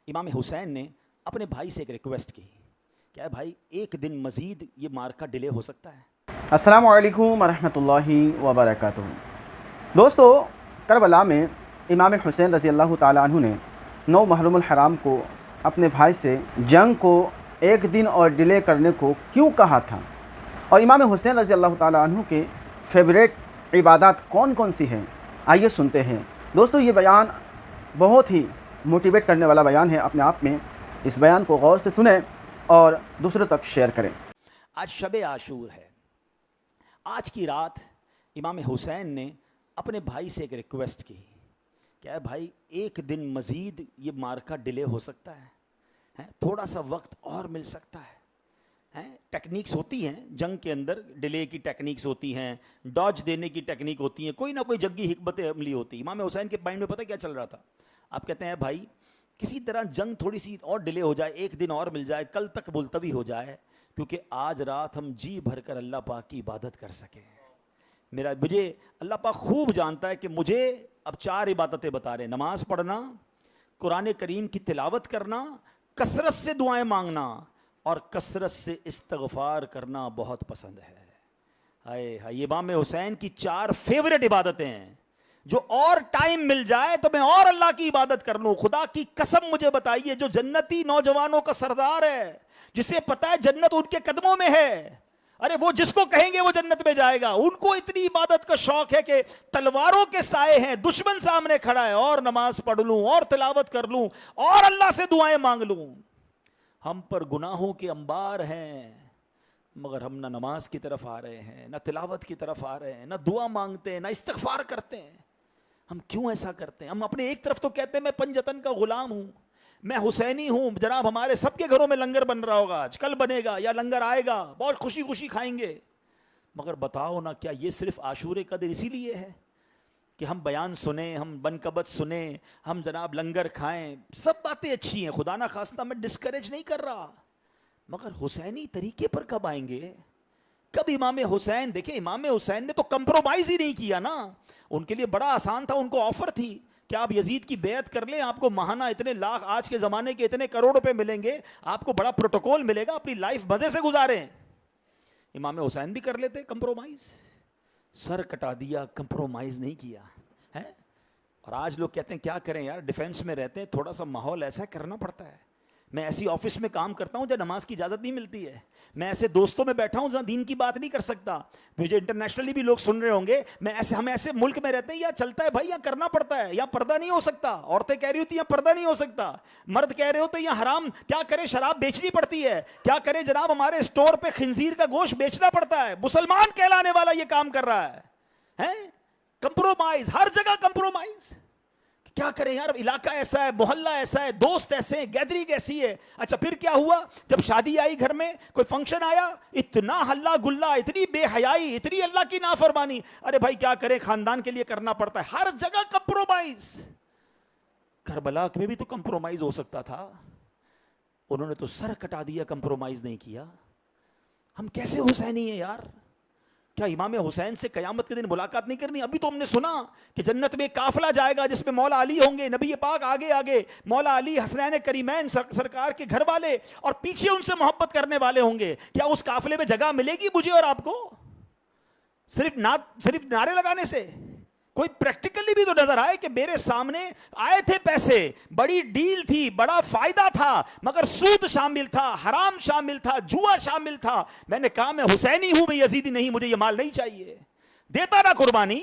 امام حسین نے اپنے بھائی سے ایک ریکویسٹ کی، کیا ہے بھائی ایک دن مزید یہ مارکا ڈیلے ہو سکتا ہے؟ السلام علیکم ورحمۃ اللہ وبرکاتہ۔ دوستو، کربلا میں امام حسین رضی اللہ تعالیٰ عنہ نے 9 محرم الحرام کو اپنے بھائی سے جنگ کو ایک دن اور ڈیلے کرنے کو کیوں کہا تھا، اور امام حسین رضی اللہ تعالیٰ عنہ کے فیوریٹ عبادات کون کون سی ہیں، آئیے سنتے ہیں۔ دوستو، یہ بیان بہت ہی موٹیویٹ کرنے والا بیان ہے اپنے آپ میں، اس بیان کو غور سے سنیں اور دوسروں تک شیئر کریں۔ آج شب عاشور ہے۔ آج کی رات امام حسین نے اپنے بھائی سے ایک ریکویسٹ کی، کیا ہے بھائی ایک دن مزید یہ مارکا ڈیلے ہو سکتا ہے، تھوڑا سا وقت اور مل سکتا ہے۔ ٹیکنیکس ہوتی ہیں جنگ کے اندر، ڈیلے کی ٹیکنیکس ہوتی ہیں، ڈاج دینے کی ٹیکنیک ہوتی ہیں، کوئی نہ کوئی جنگی حکمت عملی ہوتی ہے۔ امام حسین کے مائنڈ میں پتہ کیا چل رہا تھا؟ آپ کہتے ہیں بھائی کسی طرح جنگ تھوڑی سی اور ڈیلے ہو جائے، ایک دن اور مل جائے، کل تک ملتوی ہو جائے، کیونکہ آج رات ہم جی بھر کر اللہ پاک کی عبادت کر سکیں۔ مجھے اللہ پاک خوب جانتا ہے کہ مجھے اب 4 عبادتیں بتا رہے ہیں: نماز پڑھنا، قرآن کریم کی تلاوت کرنا، کثرت سے دعائیں مانگنا اور کثرت سے استغفار کرنا بہت پسند ہے۔ یہ امام حسین کی 4 فیوریٹ عبادتیں ہیں، جو اور ٹائم مل جائے تو میں اور اللہ کی عبادت کر لوں۔ خدا کی قسم مجھے بتائیے، جو جنتی نوجوانوں کا سردار ہے، جسے پتا ہے جنت ان کے قدموں میں ہے، ارے وہ جس کو کہیں گے وہ جنت میں جائے گا، ان کو اتنی عبادت کا شوق ہے کہ تلواروں کے سائے ہیں، دشمن سامنے کھڑا ہے اور نماز پڑھ لوں اور تلاوت کر لوں اور اللہ سے دعائیں مانگ لوں۔ ہم پر گناہوں کے انبار ہیں، مگر ہم نہ نماز کی طرف آ رہے ہیں، نہ تلاوت کی طرف آ رہے ہیں، نہ دعا مانگتے ہیں، نہ استغفار کرتے ہیں۔ ہم کیوں ایسا کرتے ہیں؟ ہم اپنے ایک طرف تو کہتے ہیں میں پنجتن کا غلام ہوں، میں حسینی ہوں، جناب ہمارے سب کے گھروں میں لنگر بن رہا ہوگا، آج کل بنے گا یا لنگر آئے گا، بہت خوشی خوشی کھائیں گے۔ مگر بتاؤ نا، کیا یہ صرف عاشور قدر اسی لیے ہے کہ ہم بیان سنیں، ہم بنکبت سنیں، ہم جناب لنگر کھائیں؟ سب باتیں اچھی ہیں، خدا نہ خواستہ میں ڈسکریج نہیں کر رہا، مگر حسینی طریقے پر کب آئیں گے؟ کب امام حسین؟ دیکھیں امام حسین نے تو کمپرومائز ہی نہیں کیا نا۔ ان کے لیے بڑا آسان تھا، ان کو آفر تھی کہ آپ یزید کی بیعت کر لیں، آپ کو ماہانہ اتنے لاکھ، آج کے زمانے کے اتنے کروڑ روپے ملیں گے، آپ کو بڑا پروٹوکول ملے گا، اپنی لائف مزے سے گزاریں۔ امام حسین بھی کر لیتے کمپرومائز، سر کٹا دیا، کمپرومائز نہیں کیا ہے۔ اور آج لوگ کہتے ہیں کیا کریں یار، ڈیفینس میں رہتے ہیں، تھوڑا سا ماحول ایسا کرنا پڑتا ہے۔ میں ایسی آفس میں کام کرتا ہوں جہاں نماز کی اجازت نہیں ملتی ہے، میں ایسے دوستوں میں بیٹھا ہوں جہاں دین کی بات نہیں کر سکتا۔ مجھے انٹرنیشنلی بھی لوگ سن رہے ہوں گے، ہم ایسے ملک میں رہتے ہیں، یا چلتا ہے بھائی، یا کرنا پڑتا ہے، یا پردہ نہیں ہو سکتا، عورتیں کہہ رہی ہوتی ہیں پردہ نہیں ہو سکتا، مرد کہہ رہے ہوتے ہیں یا حرام، کیا کرے شراب بیچنی پڑتی ہے، کیا کرے جناب ہمارے اسٹور پہ خنزیر کا گوشت بیچنا پڑتا ہے۔ مسلمان کہلانے والا یہ کام کر رہا ہے، کمپرومائز، ہر جگہ کمپرومائز۔ کیا کریں یار، علاقہ ایسا ہے، محلہ ایسا ہے، دوست ایسے ہیں، گیدرنگ ایسی ہے۔ اچھا پھر کیا ہوا؟ جب شادی آئی گھر میں، کوئی فنکشن آیا، اتنا ہلا گلا، اتنی بے حیائی، اتنی اللہ کی نافرمانی۔ ارے بھائی کیا کریں، خاندان کے لیے کرنا پڑتا ہے، ہر جگہ کمپرومائز۔ کربلا میں بھی تو کمپرومائز ہو سکتا تھا، انہوں نے تو سر کٹا دیا، کمپرومائز نہیں کیا۔ ہم کیسے حسینی ہیں یار؟ کیا امام حسین سے قیامت کے دن ملاقات نہیں کرنی؟ ابھی تو ہم نے سنا کہ جنت میں قافلہ جائے گا جس میں مولا علی ہوں گے، نبی پاک آگے آگے، مولا علی حسنین کریمین سرکار کے گھر والے، اور پیچھے ان سے محبت کرنے والے ہوں گے۔ کیا اس قافلے میں جگہ ملے گی مجھے اور آپ کو؟ صرف نعرے لگانے سے کوئی پریکٹیکلی بھی تو نظر آئے کہ میرے سامنے آئے تھے پیسے، بڑی ڈیل تھی، بڑا فائدہ تھا، مگر سود شامل تھا، حرام شامل تھا، جوا شامل تھا۔ میں نے کہا میں حسینی ہوں، میں یزیدی نہیں، مجھے یہ مال نہیں چاہیے، دیتا نا قربانی۔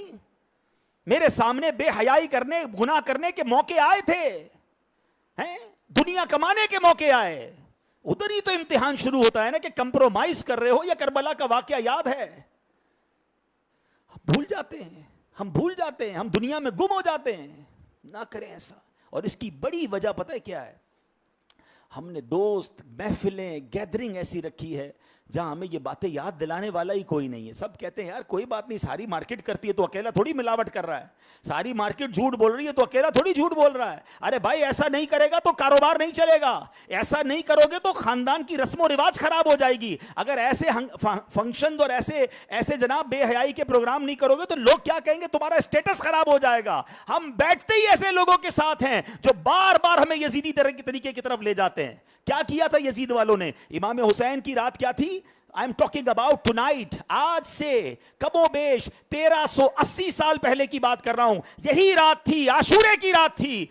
میرے سامنے بے حیائی کرنے، گناہ کرنے کے موقع آئے تھے، دنیا کمانے کے موقع آئے، ادھر ہی تو امتحان شروع ہوتا ہے نا کہ کمپرومائز کر رہے ہو۔ یا کربلا کا واقعہ یاد ہے؟ بھول جاتے ہیں، ہم بھول جاتے ہیں، ہم دنیا میں گم ہو جاتے ہیں۔ نہ کریں ایسا۔ اور اس کی بڑی وجہ پتہ ہے کیا ہے؟ ہم نے دوست، محفلیں، گیدرنگ ایسی رکھی ہے جہاں ہمیں یہ باتیں یاد دلانے والا ہی کوئی نہیں ہے. سب کہتے ہیں یار کوئی بات نہیں, ساری مارکیٹ کرتی ہے تو اکیلا تھوڑی ملاوٹ کر رہا ہے, ساری مارکیٹ جھوٹ بول رہی ہے تو اکیلا تھوڑی جھوٹ بول رہا ہے. ارے بھائی ایسا نہیں کرے گا تو کاروبار نہیں چلے گا, ایسا نہیں کرو گے تو خاندان کی رسم و رواج خراب ہو جائے گی. اگر ایسے فنکشن اور ایسے جناب بے حیائی کے پروگرام نہیں کرو گے تو لوگ کیا کہیں گے, تمہارا اسٹیٹس خراب ہو جائے گا. ہم بیٹھتے ہی ایسے لوگوں کے ساتھ ہیں جو بار بار ہمیں یزیدی طریقے کی طرف لے جاتے ہیں. کیا کیا تھا یزید والوں نے؟ امام حسین کی رات کیا تھی؟ I am talking about tonight, آج سے کم و بیش 1380 سال پہلے کی بات کر رہا ہوں. یہی رات تھی, عاشورے کی رات تھی.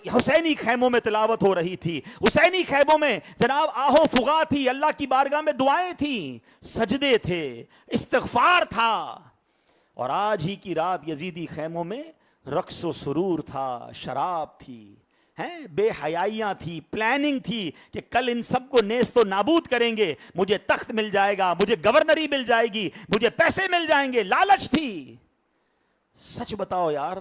حسینی خیموں میں تلاوت ہو رہی تھی, حسینی خیموں میں جناب آہو فغا تھی, اللہ کی بارگاہ میں دعائیں تھیں, سجدے تھے, استغفار تھا. اور آج ہی کی رات یزیدی خیموں میں رقص و سرور تھا, شراب تھی, ہیں بے حیائیاں تھی, پلاننگ تھی کہ کل ان سب کو نیست و نابود کریں گے, مجھے تخت مل جائے گا, مجھے گورنری مل جائے گی, مجھے پیسے مل جائیں گے, لالچ تھی. سچ بتاؤ یار,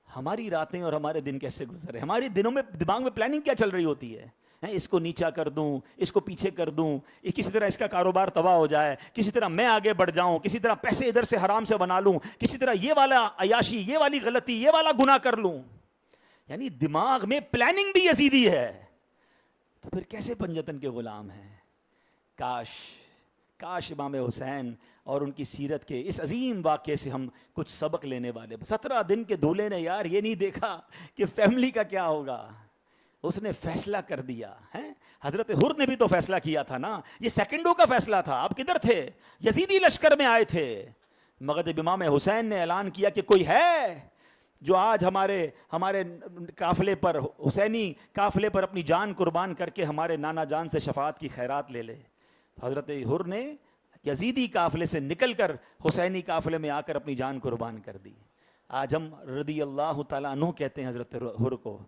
ہماری راتیں اور ہمارے دن کیسے گزرے؟ ہمارے دنوں میں دماغ میں پلاننگ کیا چل رہی ہوتی ہے؟ اس کو نیچا کر دوں, اس کو پیچھے کر دوں, کسی طرح اس کا کاروبار تباہ ہو جائے, کسی طرح میں آگے بڑھ جاؤں, کسی طرح پیسے ادھر سے حرام سے بنا لوں, کسی طرح یہ والا عیاشی, یہ والی غلطی, یہ والا گناہ کر لوں. یعنی دماغ میں پلاننگ بھی یزیدی ہے, تو پھر کیسے پنجتن کے غلام ہیں؟ کاش امام حسین اور ان کی سیرت کے اس عظیم واقعے سے ہم کچھ سبق لینے والے. 17 دن کے دولے نے یار یہ نہیں دیکھا کہ فیملی کا کیا ہوگا, اس نے فیصلہ کر دیا ہے. حضرت حر نے بھی تو فیصلہ کیا تھا نا, یہ سیکنڈوں کا فیصلہ تھا. آپ کدھر تھے؟ یزیدی لشکر میں آئے تھے. مگر جب امام حسین نے اعلان کیا کہ کوئی ہے جو آج ہمارے قافلے پر, حسینی قافلے پر اپنی جان قربان کر کے ہمارے نانا جان سے شفاعت کی خیرات لے لے, حضرت حر نے یزیدی قافلے سے نکل کر حسینی قافلے میں آ کر اپنی جان قربان کر دی. آج ہم رضی اللہ تعالیٰ عنہ کہتے ہیں حضرت حر کو.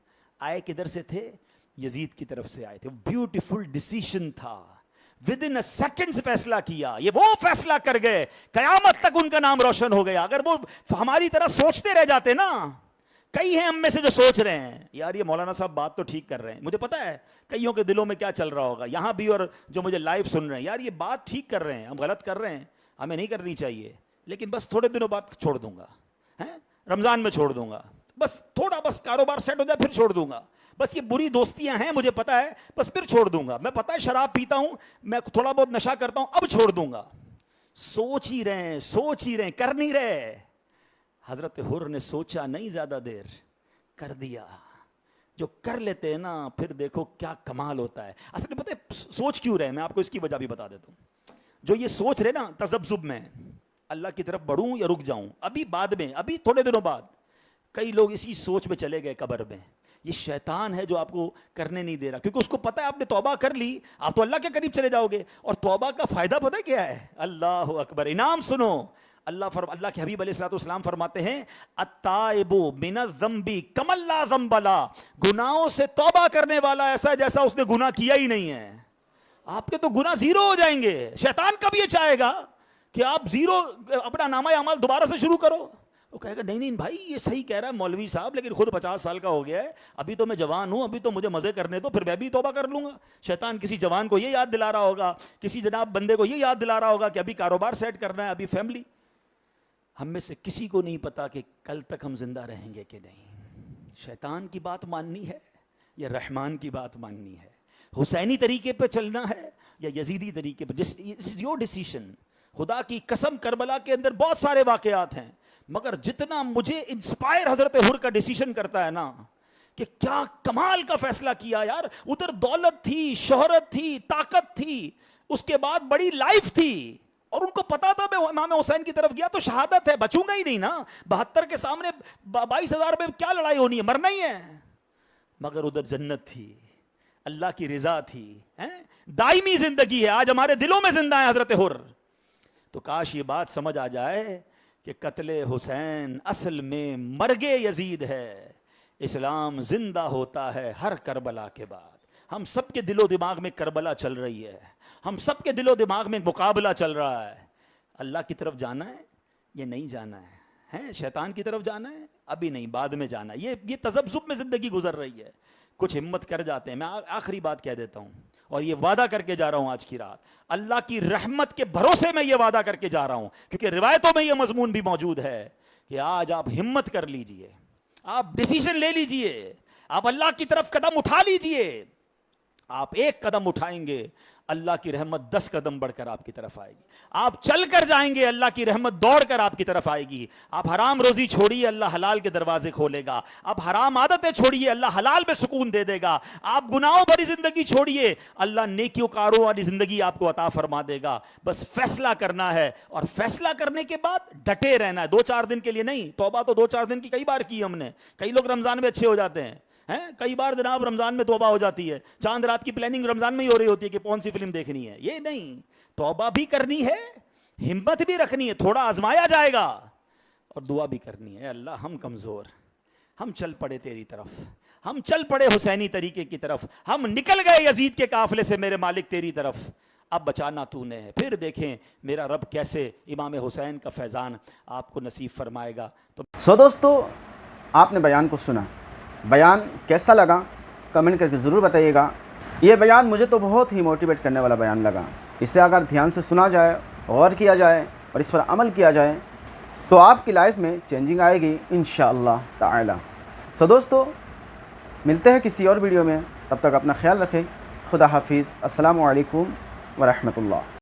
آئے کدھر سے تھے؟ یزید کی طرف سے آئے تھے. بیوٹیفل ڈیسیشن تھا, ود ان سیکنڈز فیصلہ کیا. یہ وہ فیصلہ کر گئے, قیامت تک ان کا نام روشن ہو گیا. اگر وہ ہماری طرح سوچتے رہ جاتے نا, کئی ہیں ہم میں سے جو سوچ رہے ہیں یار یہ مولانا صاحب بات تو ٹھیک کر رہے ہیں, مجھے پتا ہے کئیوں کے دلوں میں کیا چل رہا ہوگا یہاں بھی, اور جو مجھے لائیو سن رہے ہیں, یار یہ بات ٹھیک کر رہے ہیں, ہم غلط کر رہے ہیں, ہمیں نہیں کرنی چاہیے, لیکن بس تھوڑے دنوں بعد چھوڑ دوں گا, رمضان میں چھوڑ دوں گا, بس تھوڑا بس کاروبار سیٹ ہو جائے پھر چھوڑ دوں گا, بس یہ بری دوستیاں ہیں مجھے پتا ہے, بس پھر چھوڑ دوں گا, میں پتا ہے شراب پیتا ہوں, میں تھوڑا بہت نشہ کرتا ہوں, اب چھوڑ دوں گا. سوچ ہی رہے, کر نہیں رہے. حضرت حر نے سوچا نہیں زیادہ دیر, کر دیا. جو کر لیتے ہیں نا پھر دیکھو کیا کمال ہوتا ہے. اصل میں پتہ ہے سوچ کیوں رہے, میں آپ کو اس کی وجہ بھی بتا دیتا ہوں. جو یہ سوچ رہے نا تذبذب میں, اللہ کی طرف بڑھوں یا رک جاؤں, ابھی بعد میں, ابھی تھوڑے دنوں بعد, کئی لوگ اسی سوچ میں چلے گئے قبر میں. یہ شیطان ہے جو آپ کو کرنے نہیں دے رہا, کیونکہ اس کو پتا ہے آپ نے توبہ کر لی, آپ تو اللہ کے قریب چلے جاؤ گے. اور توبہ کا فائدہ پتہ کیا ہے؟ اللہ اکبر, انعام سنو. اللہ کے حبیب علیہ الصلوۃ والسلام فرماتے ہیں التائب من الذنب کمن لا ذنب له, گناہوں سے توبہ کرنے والا ایسا ہے جیسا اس نے گناہ کیا ہی نہیں ہے. آپ کے تو گناہ زیرو ہو جائیں گے. شیطان کب یہ چاہے گا کہ آپ زیرو اپنا نامہ اعمال دوبارہ سے شروع کرو؟ وہ کہے گا نہیں بھائی یہ صحیح کہہ رہا ہے مولوی صاحب, لیکن خود 50 سال کا ہو گیا ہے, ابھی تو میں جوان ہوں, ابھی تو مجھے مزے کرنے دو, پھر میں بھی توبہ کر لوں گا. شیطان کسی جوان کو یہ یاد دلا رہا ہوگا, کسی جناب بندے کو یہ یاد دلا رہا ہوگا کہ ابھی کاروبار سیٹ کرنا ہے, ابھی فیملی. ہم میں سے کسی کو نہیں پتا کہ کل تک ہم زندہ رہیں گے کہ نہیں. شیطان کی بات ماننی ہے یا رحمان کی بات ماننی ہے؟ حسینی طریقے پہ چلنا ہے یا یزیدی طریقے پہ؟ Your decision. خدا کی قسم کربلا کے اندر بہت سارے واقعات ہیں, مگر جتنا مجھے انسپائر حضرت حر کا ڈیسیشن کرتا ہے نا, کہ کیا کمال کا فیصلہ کیا یار. ادھر دولت تھی, شہرت تھی, طاقت تھی, اس کے بعد بڑی لائف تھی, اور ان کو پتا تھا میں امام حسین کی طرف گیا تو شہادت ہے, بچوں گا ہی نہیں نا. 72 کے سامنے 22,000 میں کیا لڑائی ہونی ہے, مرنا ہی ہے. مگر ادھر جنت تھی, اللہ کی رضا تھی, دائمی زندگی ہے. آج ہمارے دلوں میں زندہ ہے حضرت حر. تو کاش یہ بات سمجھ آ جائے کہ قتل حسین اصل میں مرگ یزید ہے. اسلام زندہ ہوتا ہے ہر کربلا کے بعد. ہم سب کے دل و دماغ میں کربلا چل رہی ہے, ہم سب کے دل و دماغ میں مقابلہ چل رہا ہے. اللہ کی طرف جانا ہے یہ نہیں جانا ہے, شیطان کی طرف جانا ہے ابھی نہیں, بعد میں جانا ہے. یہ تذبذب میں زندگی گزر رہی ہے. کچھ ہمت کر جاتے ہیں. میں آخری بات کہہ دیتا ہوں, اور یہ وعدہ کر کے جا رہا ہوں آج کی رات، اللہ کی رحمت کے بھروسے میں یہ وعدہ کر کے جا رہا ہوں، کیونکہ روایتوں میں یہ مضمون بھی موجود ہے کہ آج آپ ہمت کر لیجئے، آپ ڈیسیژن لے لیجئے، آپ اللہ کی طرف قدم اٹھا لیجئے۔ آپ ایک قدم اٹھائیں گے، اللہ کی رحمت 10 قدم بڑھ کر آپ کی طرف آئے گی۔ آپ چل کر جائیں گے، اللہ کی رحمت دوڑ کر آپ کی طرف آئے گی۔ آپ حرام روزی چھوڑیے، اللہ حلال کے دروازے کھولے گا۔ آپ حرام عادتیں چھوڑیے، اللہ حلال میں سکون دے دے گا۔ آپ گناہوں بھری زندگی چھوڑیے، اللہ نیکیوں کاروں والی زندگی آپ کو عطا فرما دے گا۔ بس فیصلہ کرنا ہے، اور فیصلہ کرنے کے بعد ڈٹے رہنا ہے، 2-4 دن کے لیے نہیں۔ توبہ تو 2-4 دن کی کئی بار کی ہم نے، کئی لوگ رمضان میں اچھے ہو جاتے ہیں، کئی بار جناب رمضان میں توبہ ہو جاتی ہے، چاند رات کی پلاننگ رمضان میں ہی ہو رہی ہوتی ہے کہ کون سی فلم دیکھنی ہے۔ یہ نہیں، توبہ بھی کرنی ہے، ہمت بھی رکھنی ہے، تھوڑا آزمایا جائے گا، اور دعا بھی کرنی ہے، اللہ ہم کمزور، ہم چل پڑے تیری طرف، ہم چل پڑے حسینی طریقے کی طرف، ہم نکل گئے یزید کے قافلے سے میرے مالک تیری طرف، اب بچانا تو نے ہے۔ پھر دیکھیں میرا رب کیسے امام حسین کا فیضان آپ کو نصیب فرمائے گا۔ تو دوستو، آپ نے بیان کو سنا، بیان کیسا لگا کمنٹ کر کے ضرور بتائیے گا۔ یہ بیان مجھے تو بہت ہی موٹیویٹ کرنے والا بیان لگا۔ اسے اگر دھیان سے سنا جائے، غور کیا جائے اور اس پر عمل کیا جائے تو آپ کی لائف میں چینجنگ آئے گی انشاءاللہ تعالی۔ دوستو، ملتے ہیں کسی اور ویڈیو میں، تب تک اپنا خیال رکھیں۔ خدا حافظ، السلام علیکم ورحمۃ اللہ۔